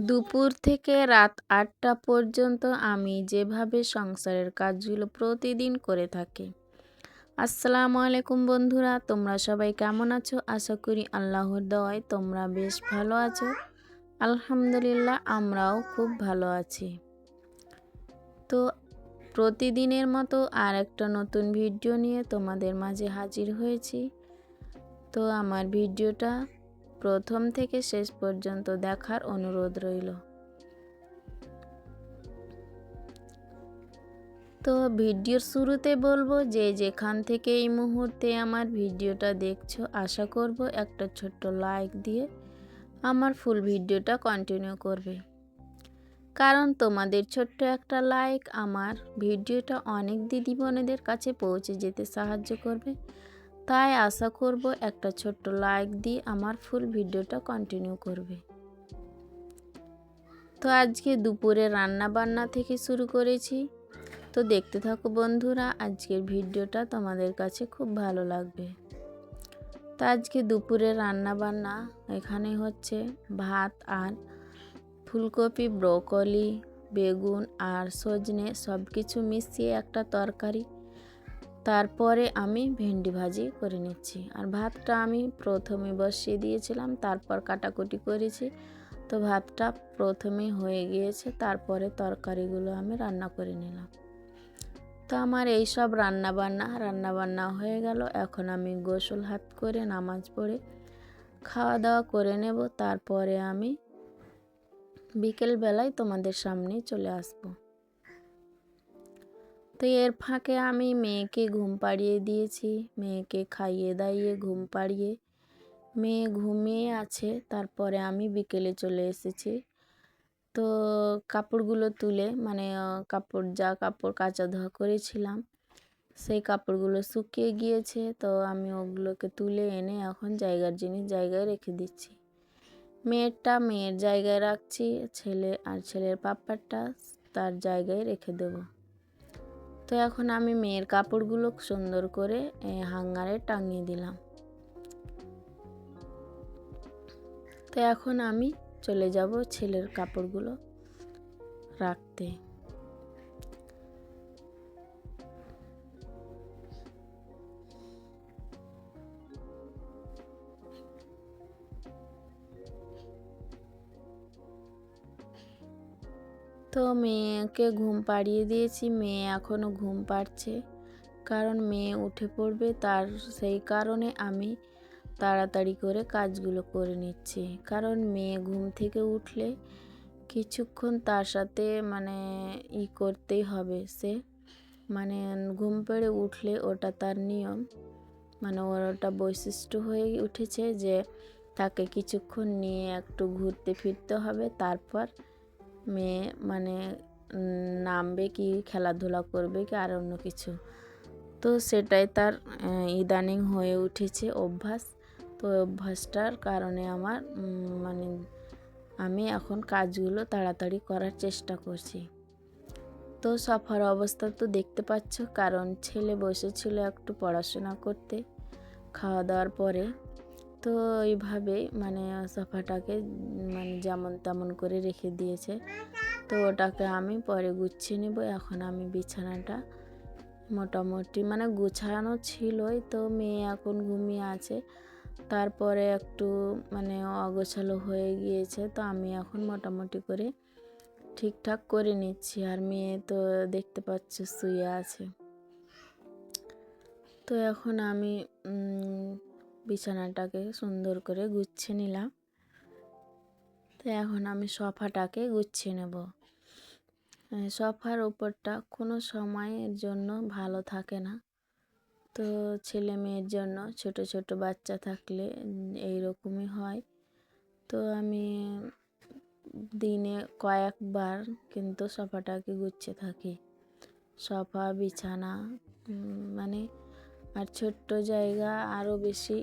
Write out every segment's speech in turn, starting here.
দুপুর থেকে রাত ৮টা পর্যন্ত আমি যেভাবে সংসারের কাজগুলো প্রতিদিন করে থাকি। আসসালামু আলাইকুম বন্ধুরা, তোমরা সবাই কেমন আছো? আশা করি আল্লাহর দয়ায় তোমরা বেশ ভালো আছো। আলহামদুলিল্লাহ, আমরাও খুব ভালো আছি। তো প্রতিদিনের মতো আর একটা নতুন ভিডিও নিয়ে তোমাদের মাঝে হাজির হয়েছি। তো আমার ভিডিওটা প্রথম থেকে শেষ পর্যন্ত দেখার অনুরোধ রইল। তো ভিডিওর শুরুতে বলবো, যে যেখান থেকে এই মুহূর্তে আমার ভিডিওটা দেখছো, আশা করব একটা ছোট্ট লাইক দিয়ে আমার ফুল ভিডিওটা কন্টিনিউ করবে। কারণ তোমাদের ছোট্ট একটা লাইক আমার ভিডিওটা অনেক দিদি বোনেদের কাছে পৌঁছে যেতে সাহায্য করবে। তাই আশা করব একটা ছোট্ট লাইক দিয়ে আমার ফুল ভিডিওটা কন্টিনিউ করবে। তো আজকে দুপুরে রান্না বান্না থেকে শুরু করেছি। তো দেখতে থাকো বন্ধুরা, আজকের ভিডিওটা তোমাদের কাছে খুব ভালো লাগবে। তো আজকে দুপুরে রান্না বান্না এখানে হচ্ছে ভাত আর ফুলকপি, ব্রোকলি, বেগুন আর সজনে সব কিছু মিশিয়ে একটা তরকারি। তারপরে আমি ভেন্ডি ভাজি করে নিচ্ছি। আর ভাতটা আমি প্রথমে বসিয়ে দিয়েছিলাম, তারপর কাটাকুটি করেছি। তো ভাতটা প্রথমেই হয়ে গিয়েছে, তারপরে তরকারিগুলো আমি রান্না করে নিলাম। তো আমার এই সব রান্নাবান্না হয়ে গেল। এখন আমি গোসল হাত করে নামাজ পড়ে খাওয়া দাওয়া করে নেব। তারপরে আমি বিকেলবেলায় তোমাদের সামনে চলে আসব। তো এর ফাঁকে আমি মেয়েকে ঘুম পাড়িয়ে দিয়েছি। মেয়েকে খাইয়ে দাইয়ে ঘুম পাড়িয়ে মেয়ে ঘুমিয়ে আছে। তারপরে আমি বিকেলে চলে এসেছি। তো কাপড়গুলো তুলে কাপড় কাচা ধোয়া করেছিলাম, সেই কাপড়গুলো শুকিয়ে গিয়েছে। তো আমি ওগুলোকে তুলে এনে এখন জায়গার জিনিস জায়গায় রেখে দিচ্ছি। মেয়ের জায়গায় রাখছি, ছেলের পাপারটা তার জায়গায় রেখে দেব। তো এখন আমি মেয়ের কাপড়গুলো সুন্দর করে হ্যাঙ্গারে টাঙিয়ে দিলাম। তো এখন আমি চলে যাব ছেলের কাপড়গুলো রাখতে। তো মেয়েকে ঘুম পাড়িয়ে দিয়েছি, মেয়ে এখনও ঘুম পাড়ছে। কারণ মেয়ে উঠে পড়বে, সেই কারণে আমি তাড়াতাড়ি করে কাজগুলো করে নিচ্ছি। কারণ মেয়ে ঘুম থেকে উঠলে কিছুক্ষণ তার সাথে করতেই হবে। সে ঘুম পেড়ে উঠলে ওটা তার নিয়ম, ওটা বৈশিষ্ট্য হয়ে উঠেছে যে তাকে কিছুক্ষণ নিয়ে একটু ঘুরতে ফিরতে হবে। তারপর মেয়ে নামবে কি খেলাধুলা করবে কি আর অন্য কিছু। তো সেটাই তার ইদানিং হয়ে উঠেছে অভ্যাস। তো অভ্যাসটার কারণে আমার আমি এখন কাজগুলো তাড়াতাড়ি করার চেষ্টা করছি। তো সোফার অবস্থা তো দেখতে পাচ্ছ, কারণ ছেলে বসেছিল একটু পড়াশোনা করতে খাওয়া দাওয়ার পরে। তো এইভাবে সোফাটাকে যেমন তেমন করে রেখে দিয়েছে। তো ওটাকে আমি পরে গুছিয়ে নেব। এখন আমি বিছানাটা মোটামুটি গুছানো ছিলই। তো মেয়ে এখন ঘুমিয়ে আছে, তারপরে একটু অগোছালো হয়ে গিয়েছে। তো আমি এখন মোটামুটি করে ঠিকঠাক করে নিচ্ছি। আর মেয়ে তো দেখতে পাচ্ছ শুয়ে আছে। তো এখন আমি বিছানাটাকে সুন্দর করে গুছিয়ে নিলাম। তো এখন আমি সোফাটাকে গুছিয়ে নেব। সোফার ওপরটা কোনো সময়ের জন্য ভালো থাকে না। তো ছেলে মেয়ের জন্য, ছোট ছোট বাচ্চা থাকলে এইরকমই হয়। তো আমি দিনে কয়েকবার কিন্তু সোফাটাকে গুছিয়ে থাকি। সোফা, বিছানা আর ছোট্ট জায়গা আরও বেশি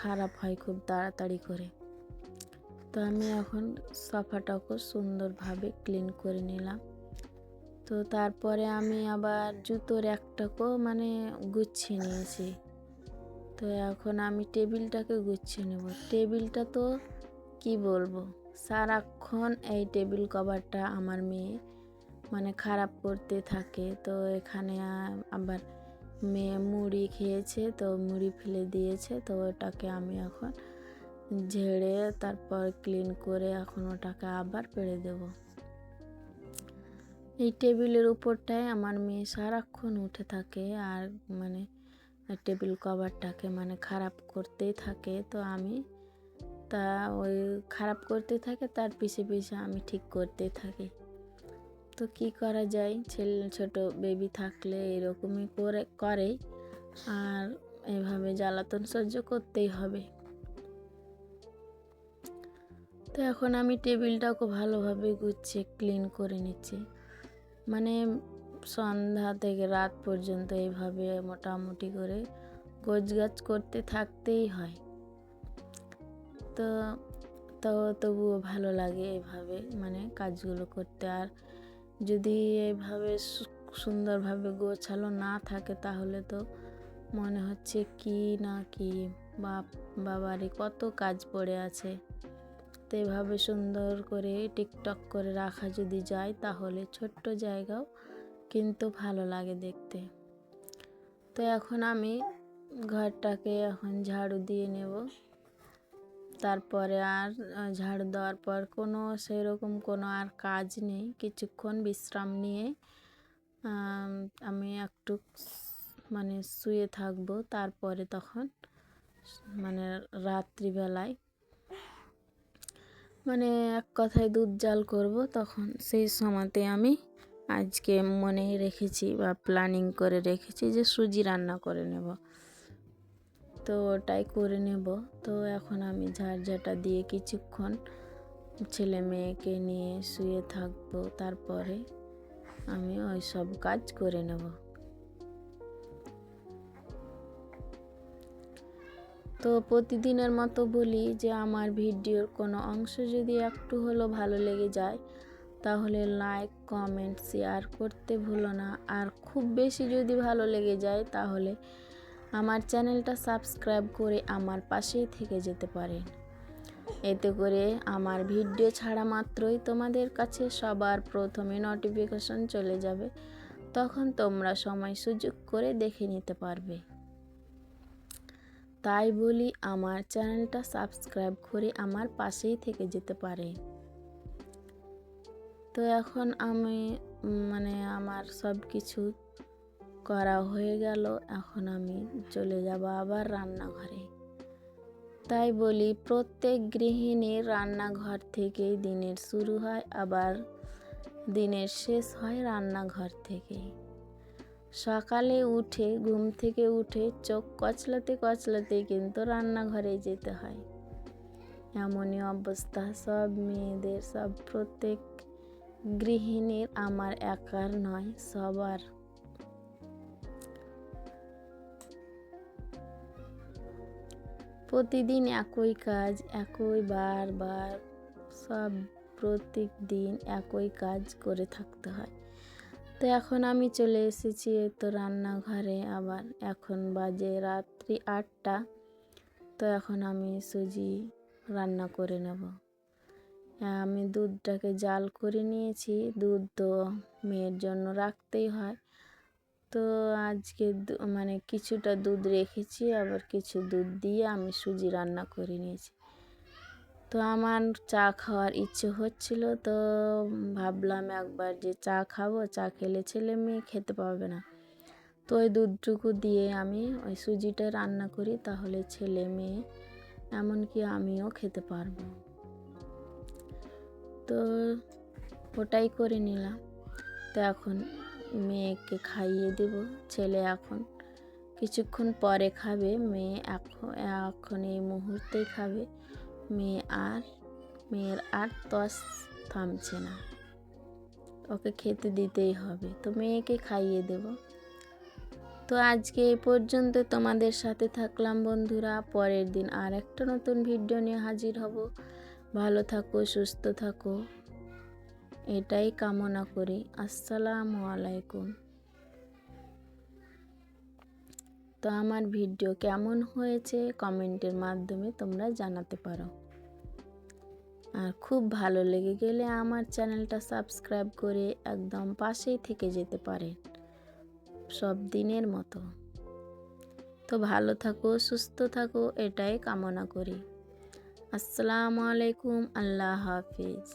খারাপ হয় খুব তাড়াতাড়ি করে। তো আমি এখন সোফাটাকে সুন্দরভাবে ক্লিন করে নিলাম। তো তারপরে আমি আবার জুতোর একটাকেও গুছিয়ে নিয়েছি। তো এখন আমি টেবিলটাকে গুছিয়ে নেব। টেবিলটা তো কি বলবো, সারাক্ষণ এই টেবিল কভারটা আমার মেয়ে মানে খারাপ করতে থাকে। তো এখানে আবার মেয়ে মুড়ি খেয়েছে, তো মুড়ি ফেলে দিয়েছে, তো ওটাকে আমি এখন ঝেড়ে তারপর ক্লিন করে এখন ওটাকে আবার পেড়ে দেব। এই টেবিলের উপরটায় আমার মেয়ে সারাক্ষণ উঠে থাকে আর মানে টেবিল কভারটাকে মানে খারাপ করতেই থাকে। তো আমি তা ওই খারাপ করতে থাকে, তার পিছে পিছে আমি ঠিক করতে থাকি। তো কি করা যায়, ছোট বেবি থাকলে এরকমই করে আর এভাবে জ্বালাতন সহ্য করতেই হবে। তো এখন আমি টেবিলটাকে ভালোভাবে গুছিয়ে ক্লিন করে নিচ্ছি। মানে সন্ধ্যা থেকে রাত পর্যন্ত এইভাবে মোটামুটি করে গোছগাছ করতে থাকতেই হয়। তো তো তবুও ভালো লাগে এভাবে মানে কাজগুলো করতে। আর যদি এইভাবে সুন্দরভাবে গোছালো না থাকে তাহলে তো মনে হচ্ছে কি না কি বাবারে কত কাজ পড়ে আছে। তো এভাবে সুন্দর করে টিকটক করে রাখা যদি যায় তাহলে ছোট্ট জায়গাও কিন্তু ভালো লাগে দেখতে। তো এখন আমি ঘরটাকে এখন ঝাড়ু দিয়ে নেব। তারপরে আর ঝাড়ু দেওয়ার পর সেরকম কোনো আর কাজ নেই। কিছুক্ষণ বিশ্রাম নিয়ে আমি একটু মানে শুয়ে থাকবো। তারপরে তখন মানে রাত্রিবেলায় মানে এক কথায় দুধ জাল করব, তখন সেই সময়তে আমি আজকে মনে রেখেছি বা প্ল্যানিং করে রেখেছি যে সুজি রান্না করে নেব। তো ওটাই করে নেব। তো এখন আমি ঝাড়ঝাঁটা দিয়ে কিছুক্ষণ ছেলে মেয়েকে নিয়ে শুয়ে থাকবো, তারপরে আমি ওই সব কাজ করে নেব। তো প্রতিদিনের মতো বলি যে আমার ভিডিওর কোনো অংশ যদি একটু হলেও ভালো লেগে যায় তাহলে লাইক, কমেন্ট, শেয়ার করতে ভুলো না। আর খুব বেশি যদি ভালো লেগে যায় তাহলে আমার চ্যানেলটা সাবস্ক্রাইব করে আমার পাশেই থেকে যেতে পারেন। এতে করে আমার ভিডিও ছাড়া মাত্রই তোমাদের কাছে সবার প্রথমে নোটিফিকেশন চলে যাবে, তখন তোমরা সময় সুযোগ করে দেখে নিতে পারবে। তাই বলি আমার চ্যানেলটা সাবস্ক্রাইব করে আমার পাশেই থেকে যেতে পারে। তো এখন আমি মানে আমার সব কিছু করা হয়ে গেল, এখন আমি চলে যাব আবার রান্নাঘরে। তাই বলি প্রত্যেক গৃহিণীর রান্নাঘর থেকেই দিনের শুরু হয়, আবার দিনের শেষ হয় রান্নাঘর থেকেই। সকালে উঠে ঘুম থেকে উঠে চোখ কচলাতে কচলাতে কিন্তু রান্নাঘরে যেতে হয়। এমনই অবস্থা সব মেয়েদের, সব প্রত্যেক গৃহিণীর, আমার একার নয়, সবার। প্রতিদিন একই কাজ, একই বারবার সব প্রত্যেক দিন একই কাজ করে থাকতে হয়। তো এখন আমি চলে এসেছি তো রান্নাঘরে। আবার এখন বাজে রাত্রি 8টা। তো এখন আমি সুজি রান্না করে নেব। আমি দুধটাকে জাল করে নিয়েছি। দুধ তো মেয়ের জন্য রাখতেই হয়। তো আজকে মানে কিছুটা দুধ রেখেছি, আবার কিছু দুধ দিয়ে আমি সুজি রান্না করে নিয়েছি। তো আমার চা খাওয়ার ইচ্ছে হচ্ছিল, তো ভাবলাম একবার যে চা খাবো, চা খেলে ছেলে মেয়ে খেতে পারবে না। তো ওই দুধটুকু দিয়ে আমি ওই সুজিটা রান্না করি, তাহলে ছেলে মেয়ে এমনকি আমিও খেতে পারবো। তো ওটাই করে নিলাম। তো এখন মেয়েকে খাইয়ে দেব। ছেলে এখন কিছুক্ষণ পরে খাবে, মেয়ে এখন এই মুহূর্তেই খাবে। মেয়ের আর তস থামছে না, ওকে খেতে দিতেই হবে। তো মেয়েকে খাইয়ে দেব। তো আজকে এই পর্যন্ত তোমাদের সাথে থাকলাম বন্ধুরা। পরের দিন আর একটা নতুন ভিডিও নিয়ে হাজির হব। ভালো থাকো, সুস্থ থাকো, এটাই কামনা করি। আসসালামু আলাইকুম। তো আমার ভিডিও কেমন হয়েছে কমেন্টের মাধ্যমে তোমরা জানাতে পারো। আর খুব ভালো লেগে গেলে আমার চ্যানেলটা সাবস্ক্রাইব করে একদম পাশেই থেকে যেতে পারেন সব দিনের মতো। তো ভালো থাকো, সুস্থ থাকো, এটাই কামনা করি। আসসালামু আলাইকুম, আল্লাহ হাফিজ।